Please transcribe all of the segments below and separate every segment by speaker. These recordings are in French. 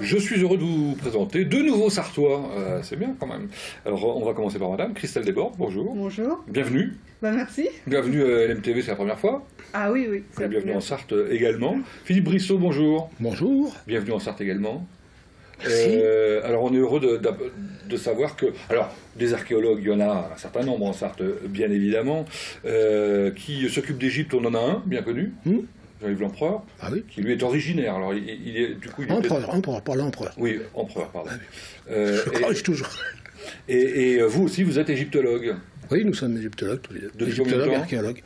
Speaker 1: Je suis heureux de vous présenter deux nouveaux Sartois, c'est bien quand même. Alors on va commencer par madame, Christelle Desbordes, bonjour.
Speaker 2: Bonjour.
Speaker 1: Bienvenue.
Speaker 2: Bah merci.
Speaker 1: Bienvenue à LMTV, c'est la première fois.
Speaker 2: Ah oui, oui.
Speaker 1: Et bienvenue en Sarthe également. Philippe Brissot, bonjour.
Speaker 3: Bonjour.
Speaker 1: Bienvenue en Sarthe également.
Speaker 3: Merci.
Speaker 1: Alors on est heureux de savoir que, alors des archéologues, il y en a un certain nombre en Sarthe, bien évidemment, qui s'occupent d'Égypte, on en a un, bien connu. Jean-Yves L'Empereur,
Speaker 3: Ah oui.
Speaker 1: qui lui est originaire. Alors, il est, du coup,
Speaker 3: Empereur, pas l'empereur.
Speaker 1: Oui, empereur, pardon.
Speaker 3: Ah oui. Je corrige toujours.
Speaker 1: Et vous aussi, vous êtes égyptologue.
Speaker 3: Oui, nous sommes égyptologues tous les deux.
Speaker 1: Depuis combien de
Speaker 3: Égyptologues,
Speaker 1: temps
Speaker 3: archéologues.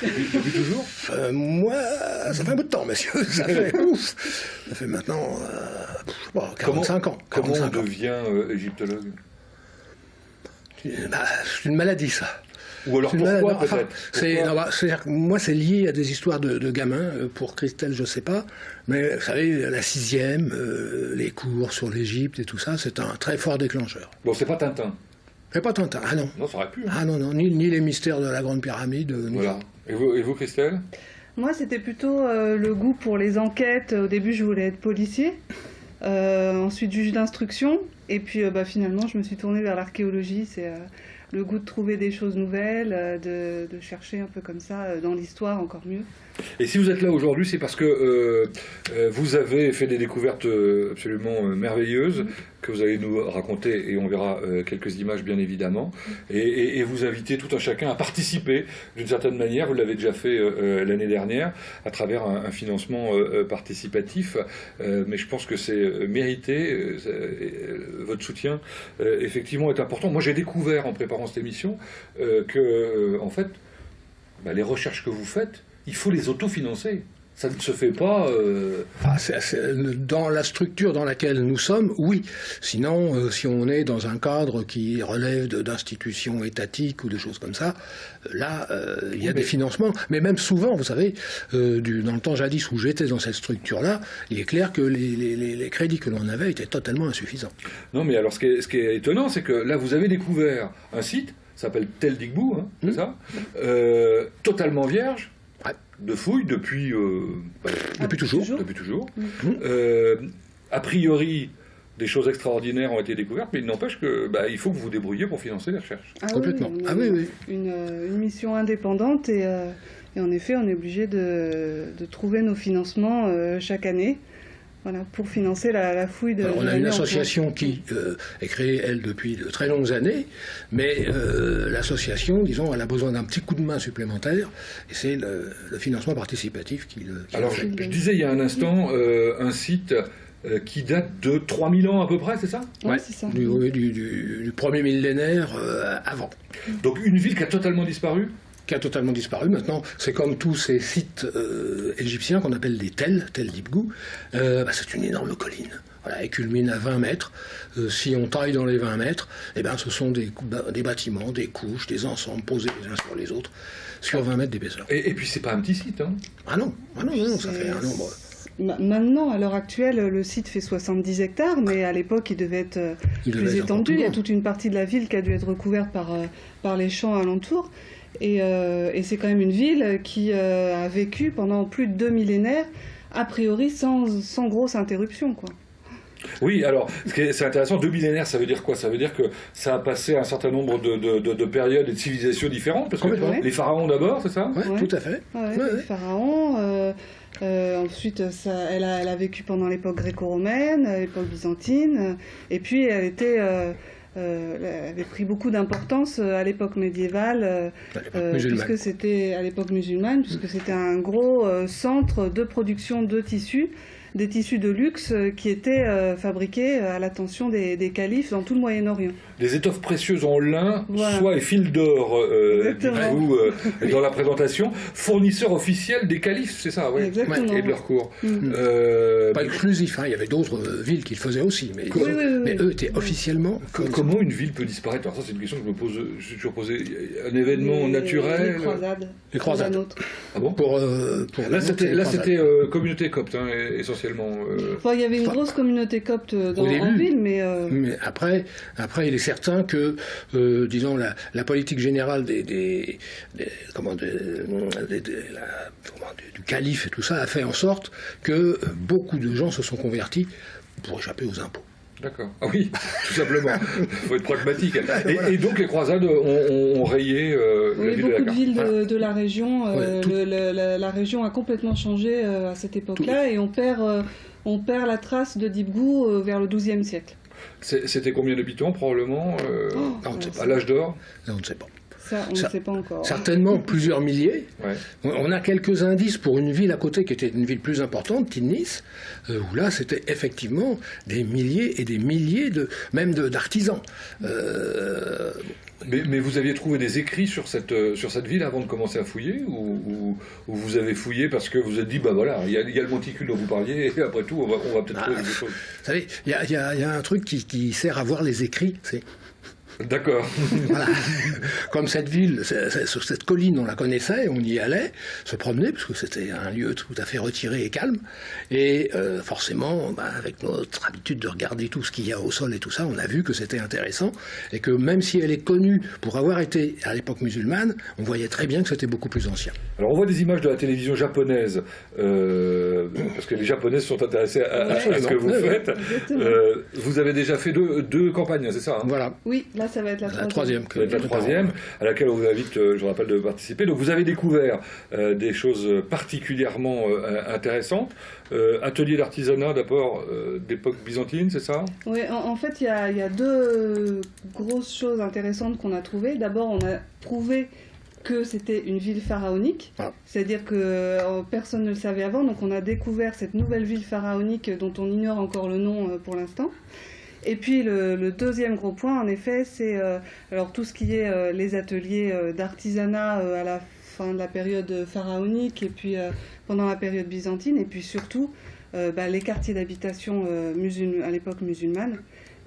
Speaker 1: Depuis toujours
Speaker 3: Moi, ça fait un bout de temps, messieurs. Ça fait maintenant, je sais pas, 45 ans.
Speaker 1: Comment
Speaker 3: 45
Speaker 1: on
Speaker 3: ans.
Speaker 1: devient égyptologue?
Speaker 3: Bah, c'est une maladie, ça.
Speaker 1: Ou alors pourquoi, peut-être
Speaker 3: C'est-à-dire que moi, c'est lié à des histoires de gamins. Pour Christelle, je sais pas. Mais vous savez, la 6e, les cours sur l'Égypte et tout ça, c'est un très fort déclencheur.
Speaker 1: Bon, c'est pas Tintin.
Speaker 3: Mais pas Tintin, ah non.
Speaker 1: Non, ça aurait pu. Hein.
Speaker 3: Ah non, non, ni les mystères de la Grande Pyramide.
Speaker 1: Voilà. Et vous, Christelle?
Speaker 2: Moi, c'était plutôt le goût pour les enquêtes. Au début, je voulais être policier. Ensuite, juge d'instruction. Et puis, finalement, je me suis tournée vers l'archéologie. C'est le goût de trouver des choses nouvelles, de chercher un peu comme ça dans l'histoire encore mieux.
Speaker 1: Et si vous êtes là aujourd'hui, c'est parce que vous avez fait des découvertes absolument merveilleuses que vous allez nous raconter, et on verra quelques images bien évidemment, et vous invitez tout un chacun à participer d'une certaine manière. Vous l'avez déjà fait l'année dernière à travers un financement participatif, mais je pense que c'est mérité. Votre soutien effectivement est important. Moi, j'ai découvert en préparant cette émission que en fait, les recherches que vous faites, il faut les autofinancer. Ça ne se fait pas...
Speaker 3: Dans la structure dans laquelle nous sommes, oui. Sinon, si on est dans un cadre qui relève d'institutions étatiques ou de choses comme ça, là, il y a des financements. Mais même souvent, vous savez, dans le temps jadis où j'étais dans cette structure-là, il est clair que les crédits que l'on avait étaient totalement insuffisants.
Speaker 1: Non, mais alors, ce qui est étonnant, c'est que là, vous avez découvert un site, ça s'appelle Tel Digbou, hein, c'est ça, totalement vierge, de fouilles depuis
Speaker 3: toujours.
Speaker 1: Depuis toujours. A priori, des choses extraordinaires ont été découvertes, mais il n'empêche que il faut que vous vous débrouilliez pour financer les recherches.
Speaker 3: Complètement.
Speaker 2: Oui. Une mission indépendante et en effet, on est obligé de trouver nos financements chaque année. Voilà, pour financer la fouille de...
Speaker 3: On a une association qui est créée, elle, depuis de très longues années, mais l'association, disons, elle a besoin d'un petit coup de main supplémentaire, et c'est le financement participatif qui le...
Speaker 1: Alors, je disais il y a un instant, un site qui date de 3000 ans à peu près, c'est ça?
Speaker 2: Oui, c'est ça.
Speaker 3: Du premier millénaire avant.
Speaker 1: Donc une ville qui a totalement disparu?
Speaker 3: Qui a totalement disparu. Maintenant, c'est comme tous ces sites égyptiens qu'on appelle des Tel Digbou. C'est une énorme colline. Voilà, elle culmine à 20 mètres. Si on taille dans les 20 mètres, ce sont des bâtiments, des couches, des ensembles posés les uns sur les autres, sur 20 mètres d'épaisseur.
Speaker 1: Et puis c'est pas un petit site, hein?
Speaker 3: Ah non, ça fait un nombre...
Speaker 2: Maintenant, à l'heure actuelle, le site fait 70 hectares, mais à l'époque, il devait être plus étendu. Il y a toute une partie de la ville qui a dû être recouverte par les champs alentours. Et c'est quand même une ville qui a vécu pendant plus de 2 millénaires, a priori sans grosse interruption, quoi.
Speaker 1: Oui, alors, c'est intéressant, 2 millénaires, ça veut dire quoi? Ça veut dire que ça a passé un certain nombre de périodes et de civilisations différentes, parce que les pharaons d'abord, c'est ça?
Speaker 3: Oui, tout à fait.
Speaker 2: Les pharaons, ensuite, elle a vécu pendant l'époque gréco-romaine, l'époque byzantine, et puis elle avait pris beaucoup d'importance à l'époque médiévale, puisque c'était à l'époque musulmane, puisque c'était un gros centre de production de tissus, des tissus de luxe qui étaient fabriqués à l'attention des califes dans tout le Moyen-Orient.
Speaker 1: Des étoffes précieuses en lin, soie et fil d'or, dites-vous, dans la présentation, fournisseurs officiels des califes, c'est ça, oui, et de leur cour.
Speaker 3: Pas exclusif, il y avait d'autres villes qui le faisaient aussi, mais eux étaient officiellement...
Speaker 1: Comment une ville peut disparaître? Alors ça, c'est une question que je me pose, je suis toujours posé. Un événement naturel...
Speaker 2: Les croisades.
Speaker 1: Ah bon? Là, c'était communauté copte, essentiellement. essentiellement
Speaker 2: Enfin, il y avait une grosse communauté copte en
Speaker 3: début,
Speaker 2: ville, mais
Speaker 3: après, il est certain que, disons, la politique générale du calife et tout ça a fait en sorte que beaucoup de gens se sont convertis pour échapper aux impôts.
Speaker 1: D'accord. Ah oui, tout simplement. Il faut être pragmatique. Et donc les croisades ont rayé la ville de la
Speaker 2: beaucoup de
Speaker 1: carte.
Speaker 2: villes de la région. La région a complètement changé à cette époque-là, et on perd la trace de Dibgou vers le XIIe siècle.
Speaker 1: C'était combien d'habitants probablement à l'âge d'or?
Speaker 3: On ne sait pas.
Speaker 2: Ça, on ne sait pas encore.
Speaker 3: Certainement plusieurs milliers.
Speaker 1: Ouais.
Speaker 3: On a quelques indices pour une ville à côté qui était une ville plus importante, Tinnis, où là c'était effectivement des milliers et des milliers d'artisans.
Speaker 1: Mais vous aviez trouvé des écrits sur cette ville avant de commencer à fouiller, ou vous avez fouillé parce que vous vous êtes dit, bah voilà, il y a le monticule dont vous parliez, et après tout, on va peut-être trouver des choses.
Speaker 3: Vous savez, il y a un truc qui sert à voir les écrits, c'est...
Speaker 1: D'accord.
Speaker 3: Voilà. Comme cette ville, sur cette colline, on la connaissait, on y allait, se promener, parce que c'était un lieu tout à fait retiré et calme. Et forcément, avec notre habitude de regarder tout ce qu'il y a au sol et tout ça, on a vu que c'était intéressant. Et que même si elle est connue pour avoir été à l'époque musulmane, on voyait très bien que c'était beaucoup plus ancien.
Speaker 1: Alors on voit des images de la télévision japonaise, parce que les Japonaises sont intéressés à ce que vous faites. Vous avez déjà fait deux campagnes, c'est ça, hein?
Speaker 3: Voilà.
Speaker 2: Oui, là ça va être la troisième.
Speaker 1: Ça va être la troisième, à laquelle on vous invite, je rappelle, de participer. Donc vous avez découvert des choses particulièrement intéressantes. Atelier d'artisanat d'abord d'époque byzantine, c'est ça?
Speaker 2: Oui, en fait il y a deux grosses choses intéressantes qu'on a trouvées. D'abord, on a trouvé que c'était une ville pharaonique, c'est-à-dire que personne ne le savait avant, donc on a découvert cette nouvelle ville pharaonique dont on ignore encore le nom pour l'instant. Et puis le deuxième gros point, en effet, c'est alors tout ce qui est les ateliers d'artisanat à la fin de la période pharaonique et puis pendant la période byzantine, et puis surtout les quartiers d'habitation à l'époque musulmane,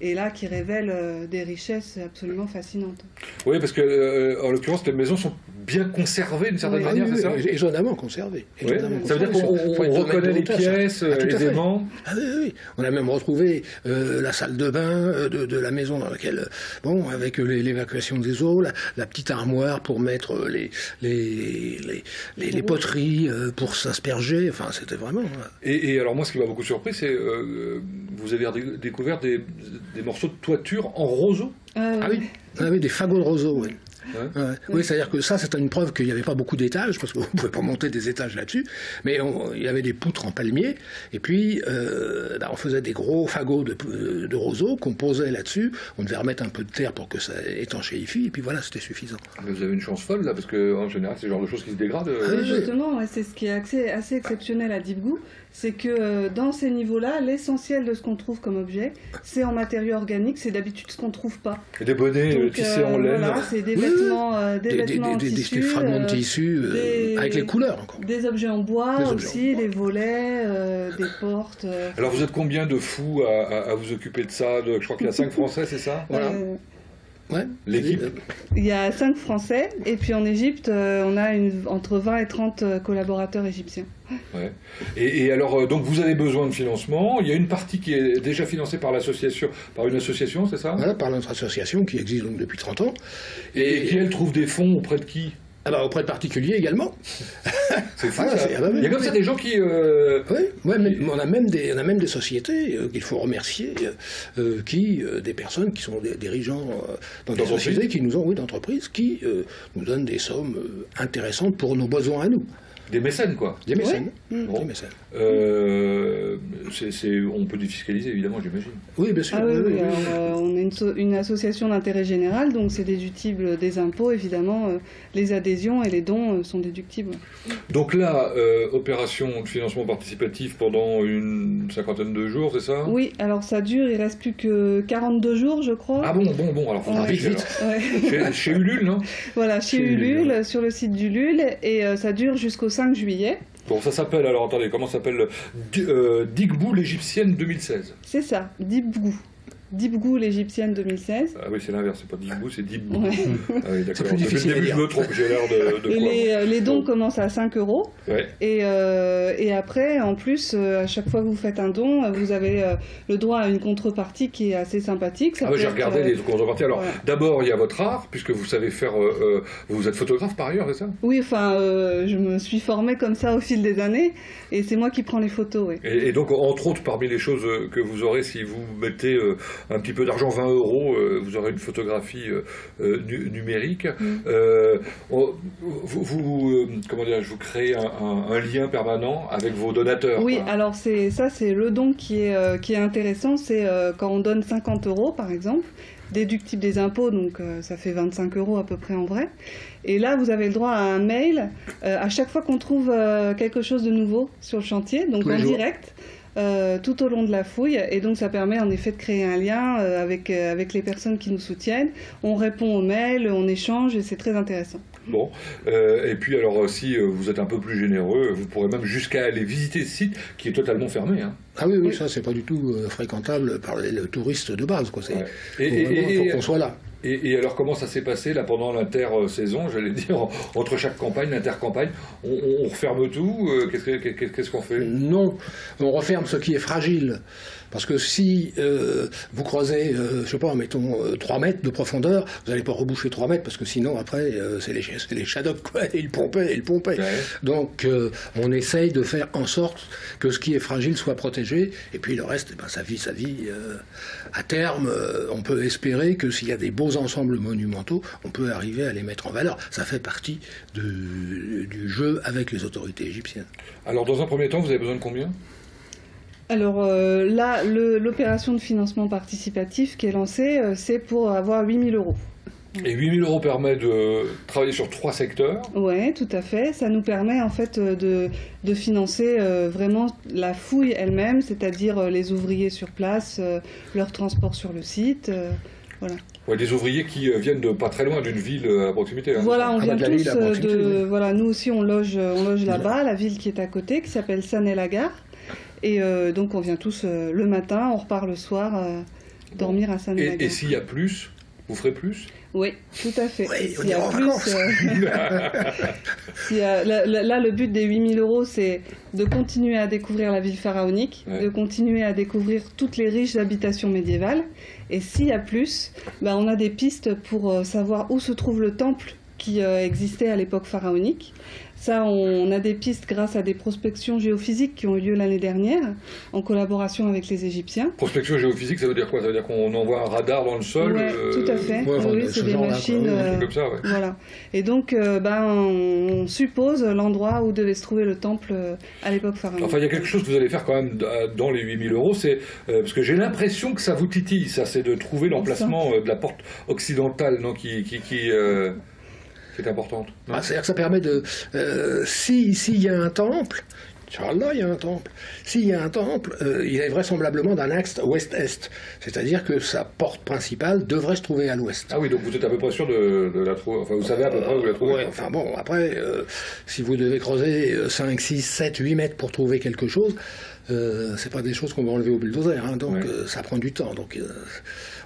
Speaker 2: et là qui révèlent des richesses absolument fascinantes.
Speaker 1: Oui, parce que en l'occurrence, les maisons sont bien conservées d'une certaine manière, c'est ça?
Speaker 3: Étonnamment conservées.
Speaker 1: Oui. Ça veut dire qu'on reconnaît les pièces aisément.
Speaker 3: Ah oui. On a même retrouvé la salle de bain de la maison dans laquelle, avec l'évacuation des eaux, la petite armoire pour mettre les poteries pour s'asperger. Enfin, c'était vraiment...
Speaker 1: Et alors moi, ce qui m'a beaucoup surpris, c'est vous avez découvert des morceaux de toiture en roseau.
Speaker 3: Ah oui, des fagots de roseau, oui. Oui, c'est-à-dire que ça, c'est une preuve qu'il n'y avait pas beaucoup d'étages, parce qu'on ne pouvait pas monter des étages là-dessus, mais il y avait des poutres en palmier, et puis on faisait des gros fagots de roseau qu'on posait là-dessus, on devait remettre un peu de terre pour que ça étanchéifie, et puis voilà, c'était suffisant. Mais
Speaker 1: vous avez une chance folle, là, parce qu'en général, c'est le genre de choses qui se dégradent.
Speaker 2: Justement, c'est ce qui est assez exceptionnel à Dibgou, c'est que dans ces niveaux-là, l'essentiel de ce qu'on trouve comme objet, c'est en matériaux organiques, c'est d'habitude ce qu'on ne trouve pas.
Speaker 1: Et des bonnets tissés en laine.
Speaker 2: Voilà, c'est des vêtements, en tissu,
Speaker 3: des fragments de tissu avec les couleurs encore.
Speaker 2: Des objets en bois aussi, des volets, des portes.
Speaker 1: Alors vous êtes combien de fous à vous occuper de ça? Je crois qu'il y a 5 Français, c'est ça?
Speaker 3: Voilà. Ouais.
Speaker 1: L'équipe.
Speaker 2: Il y a 5 Français, et puis en Égypte, on a entre 20 et 30 collaborateurs égyptiens.
Speaker 1: Ouais. Et alors, donc vous avez besoin de financement. Il y a une partie qui est déjà financée par l'association, par une association, c'est ça?
Speaker 3: Voilà, par notre association qui existe donc depuis 30 ans.
Speaker 1: Et qui, elle, trouve des fonds auprès de qui?
Speaker 3: Auprès de particuliers également.
Speaker 1: C'est fou, ça. Il y a comme ça des gens qui...
Speaker 3: Oui, mais on a même des sociétés qu'il faut remercier, des personnes qui sont des dirigeants dans des sociétés qui nous ont, d'entreprises, qui nous donnent des sommes intéressantes pour nos besoins à nous.
Speaker 1: Des mécènes, quoi.
Speaker 3: Des mécènes.
Speaker 2: Oui.
Speaker 3: Des mécènes.
Speaker 1: On peut défiscaliser, évidemment, j'imagine.
Speaker 3: Oui, bien sûr.
Speaker 2: Oui. Alors, on est une association d'intérêt général, donc c'est déductible des impôts, évidemment. Les adhésions et les dons sont déductibles. Donc
Speaker 1: là, opération de financement participatif pendant une cinquantaine de jours, c'est ça?
Speaker 2: Oui, alors ça dure, il ne reste plus que 42 jours, je crois.
Speaker 1: Ah bon, alors faut vite. Ouais. Chez Ulule, non?
Speaker 2: Voilà, chez Ulule, sur le site d'Ulule, et ça dure jusqu'au 5 juillet.
Speaker 1: Bon, ça s'appelle, alors attendez, comment ça s'appelle? Dibgou l'Égyptienne 2016.
Speaker 2: C'est ça, Dibgou. Dibgou l'égyptienne 2016.
Speaker 1: Ah oui, c'est l'inverse, c'est pas Dibgou, c'est Dibgou.
Speaker 2: Ouais.
Speaker 1: Ah oui, d'accord.
Speaker 3: C'est plus difficile
Speaker 1: Depuis le début,
Speaker 3: à
Speaker 1: je me trompe, j'ai l'air de
Speaker 2: Et
Speaker 1: quoi
Speaker 2: les dons commencent à 5 €.
Speaker 1: Ouais.
Speaker 2: Et après, en plus, à chaque fois que vous faites un don, vous avez le droit à une contrepartie qui est assez sympathique. Ça
Speaker 1: Ah oui,
Speaker 2: peut
Speaker 1: j'ai
Speaker 2: être,
Speaker 1: regardé les contreparties. Alors,
Speaker 2: voilà.
Speaker 1: d'abord, il y a votre art, puisque vous savez faire... vous êtes photographe par ailleurs, c'est ça?
Speaker 2: Oui, enfin, je me suis formée comme ça au fil des années, et c'est moi qui prends les photos, oui.
Speaker 1: Et donc, entre autres, parmi les choses que vous aurez, si vous mettez un petit peu d'argent, 20 €, vous aurez une photographie numérique. Comment dire, vous créez un lien permanent avec vos donateurs.
Speaker 2: Oui,
Speaker 1: quoi.
Speaker 2: alors c'est le don qui est intéressant, c'est quand on donne 50 € par exemple, déductible des impôts, donc ça fait 25 € à peu près en vrai. Et là, vous avez le droit à un mail à chaque fois qu'on trouve quelque chose de nouveau sur le chantier, donc en direct. Tout au long de la fouille, et donc ça permet en effet de créer un lien avec les personnes qui nous soutiennent. On répond aux mails, on échange, et c'est très intéressant.
Speaker 1: Bon, et puis alors si vous êtes un peu plus généreux, vous pourrez même jusqu'à aller visiter ce site qui est totalement fermé. Hein.
Speaker 3: Ah oui, oui, ça c'est pas du tout fréquentable par les touristes de base, quoi.
Speaker 1: Ouais.
Speaker 3: Il faut qu'on soit là.
Speaker 1: Et alors comment ça s'est passé là pendant l'inter-saison, j'allais dire, entre chaque campagne, l'inter-campagne, on referme tout, qu'est-ce qu'on fait?
Speaker 3: Non, on referme ce qui est fragile. Parce que si vous creusez, je sais pas, mettons 3 mètres de profondeur, vous n'allez pas reboucher 3 mètres, parce que sinon après c'est les Shadocks, quoi, et ils pompaient.
Speaker 1: Ouais.
Speaker 3: Donc on essaye de faire en sorte que ce qui est fragile soit protégé, et puis le reste, ça vit sa vie. À terme, on peut espérer que s'il y a des beaux ensembles monumentaux, on peut arriver à les mettre en valeur. Ça fait partie du jeu avec les autorités égyptiennes.
Speaker 1: Alors dans un premier temps, vous avez besoin de combien?
Speaker 2: Alors là, l'opération de financement participatif qui est lancée, c'est pour avoir 8 000 €.
Speaker 1: Et 8 000 € permet de travailler sur 3 secteurs.
Speaker 2: Oui, tout à fait. Ça nous permet en fait de financer vraiment la fouille elle-même, c'est-à-dire les ouvriers sur place, leur transport sur le site. Voilà.
Speaker 1: Ouais, des ouvriers qui viennent de pas très loin d'une ville à proximité. Hein,
Speaker 2: voilà, on vient
Speaker 3: de la
Speaker 2: tous
Speaker 3: ville à proximité, oui.
Speaker 2: Voilà, nous aussi on loge là-bas, la ville qui est à côté, qui s'appelle Sané-la-Gare. Et donc on vient tous le matin, on repart le soir dormir à Sané-la-Gare.
Speaker 1: Et s'il y a plus, vous ferez plus?
Speaker 2: Oui, tout à fait.
Speaker 3: Oui,
Speaker 2: S'il y a plus, là, le but des 8 000 €, c'est de continuer à découvrir la ville pharaonique,
Speaker 1: ouais.
Speaker 2: de continuer à découvrir toutes les riches habitations médiévales. Et s'il y a plus, on a des pistes pour savoir où se trouve le temple qui existait à l'époque pharaonique. Ça, on a des pistes grâce à des prospections géophysiques qui ont eu lieu l'année dernière, en collaboration avec les Égyptiens.
Speaker 1: Prospection géophysique, ça veut dire quoi? Ça veut dire qu'on envoie un radar dans le sol?
Speaker 2: Ouais, tout à fait.
Speaker 3: Ouais,
Speaker 2: Oui, c'est des machines.
Speaker 1: Comme ça, ouais.
Speaker 2: Voilà. Et donc, on suppose l'endroit où devait se trouver le temple à l'époque pharaonique.
Speaker 1: Enfin, il y a quelque chose que vous allez faire quand même dans les 8 000 €, c'est parce que j'ai l'impression que ça vous titille, ça, c'est de trouver l'emplacement de la porte occidentale, non, qui est importante. Non?
Speaker 3: C'est-à-dire que ça permet de... s'il y a un temple, Inch'Allah, il y a un temple. S'il y a un temple, il est vraisemblablement d'un axe ouest-est. C'est-à-dire que sa porte principale devrait se trouver à l'ouest.
Speaker 1: Ah oui, donc vous êtes à peu près sûr de la trouver, enfin vous savez à peu près où la trouver.
Speaker 3: Ouais, enfin bon, après, si vous devez creuser 5, 6, 7, 8 mètres pour trouver quelque chose, c'est pas des choses qu'on va enlever au bulldozer, hein, donc
Speaker 1: ouais.
Speaker 3: ça prend du temps. Donc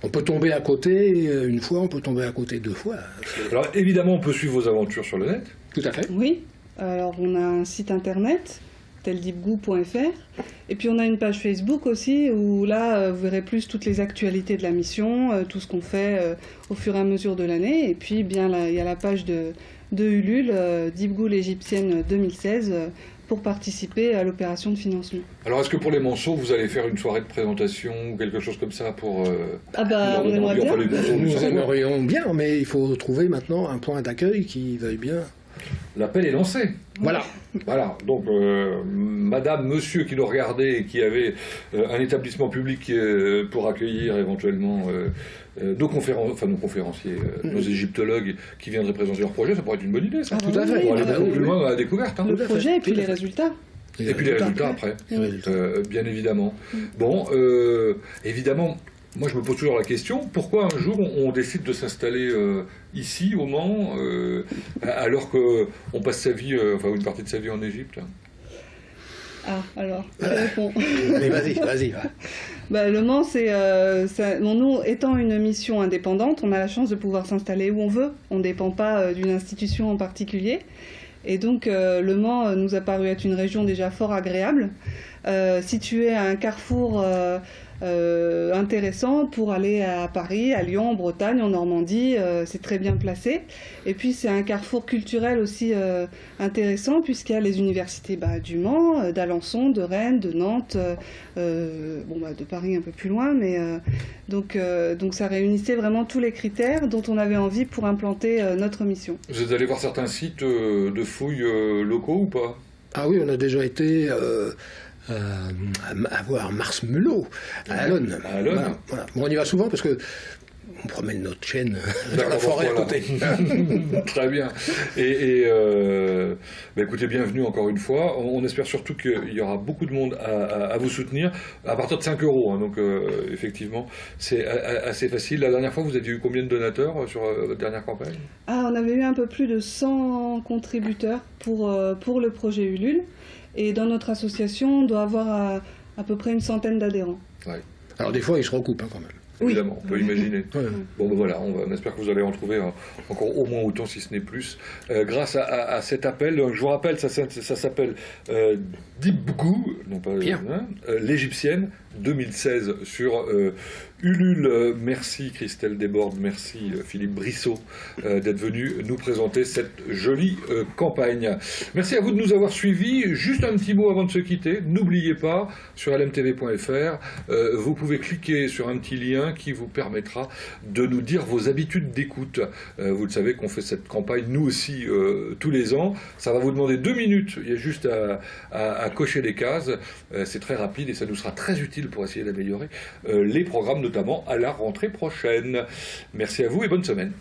Speaker 3: on peut tomber à côté une fois, on peut tomber à côté 2 fois.
Speaker 1: Alors évidemment, on peut suivre vos aventures sur le net.
Speaker 3: Tout à fait.
Speaker 2: Oui, alors on a un site internet, teldibgou.fr, et puis on a une page Facebook aussi, où là, vous verrez plus toutes les actualités de la mission, tout ce qu'on fait au fur et à mesure de l'année, et puis bien il y a la page de Ulule, Dibgou l'égyptienne 2016, pour participer à l'opération de financement.
Speaker 1: Alors est-ce que pour les Monceaux, vous allez faire une soirée de présentation ou quelque chose comme ça pour...
Speaker 2: on aimerait bien.
Speaker 3: Nous aimerions bien, mais il faut trouver maintenant un point d'accueil qui veuille bien.
Speaker 1: L'appel est lancé.
Speaker 3: Voilà.
Speaker 1: Voilà, donc madame, monsieur qui nous regardait et qui avait un établissement public pour accueillir éventuellement nos conférenciers, nos égyptologues qui viendraient présenter leur projet, ça pourrait être une bonne idée, ça.
Speaker 3: Tout à fait.
Speaker 1: Pour aller beaucoup plus loin dans la découverte. Hein.
Speaker 2: Le projet et puis les résultats.
Speaker 1: Et puis les résultats après, bien évidemment. Bon, évidemment, moi je me pose toujours la question, pourquoi un jour on décide de s'installer ici, au Mans, alors qu'on passe sa vie, enfin une partie de sa vie en Égypte?
Speaker 2: Ah, alors, je réponds.
Speaker 3: Mais vas-y.
Speaker 2: Le Mans, nous, étant une mission indépendante, on a la chance de pouvoir s'installer où on veut. On ne dépend pas d'une institution en particulier. Et donc, le Mans nous a paru être une région déjà fort agréable, située à un carrefour intéressant pour aller à Paris, à Lyon, en Bretagne, en Normandie. C'est très bien placé. Et puis, c'est un carrefour culturel aussi intéressant, puisqu'il y a les universités du Mans, d'Alençon, de Rennes, de Nantes, de Paris un peu plus loin. Mais donc, ça réunissait vraiment tous les critères dont on avait envie pour implanter notre mission.
Speaker 1: Vous êtes allé voir certains sites de fouilles locaux ou pas?
Speaker 3: Ah oui, on a déjà été à voir Mars Melot, à Alonne. Voilà. Bon, on y va souvent parce que on promène notre chaîne dans la forêt à côté.
Speaker 1: Très bien. Écoutez, bienvenue encore une fois. On espère surtout qu'il y aura beaucoup de monde à vous soutenir à partir de 5 €. Hein, donc, effectivement, c'est assez facile. La dernière fois, vous aviez eu combien de donateurs sur votre dernière campagne?
Speaker 2: On avait eu un peu plus de 100 contributeurs pour le projet Ulule. Et dans notre association, on doit avoir à peu près une centaine d'adhérents.
Speaker 1: Ouais.
Speaker 3: Alors des fois, ils se recoupent quand même.
Speaker 1: Évidemment, on peut imaginer.
Speaker 3: Ouais.
Speaker 1: Bon, voilà, on espère que vous allez en trouver encore au moins autant, si ce n'est plus. Grâce à cet appel, je vous rappelle, ça s'appelle Dibgou, non pas l'Égyptienne, 2016 sur Ulule. Merci Christelle Desbordes, merci Philippe Brissot d'être venu nous présenter cette jolie campagne. Merci à vous de nous avoir suivis. Juste un petit mot avant de se quitter, n'oubliez pas, sur lmtv.fr, vous pouvez cliquer sur un petit lien qui vous permettra de nous dire vos habitudes d'écoute. Vous le savez qu'on fait cette campagne, nous aussi, tous les ans. Ça va vous demander 2 minutes, il y a juste à cocher les cases. C'est très rapide et ça nous sera très utile pour essayer d'améliorer les programmes, notamment à la rentrée prochaine. Merci à vous et bonne semaine.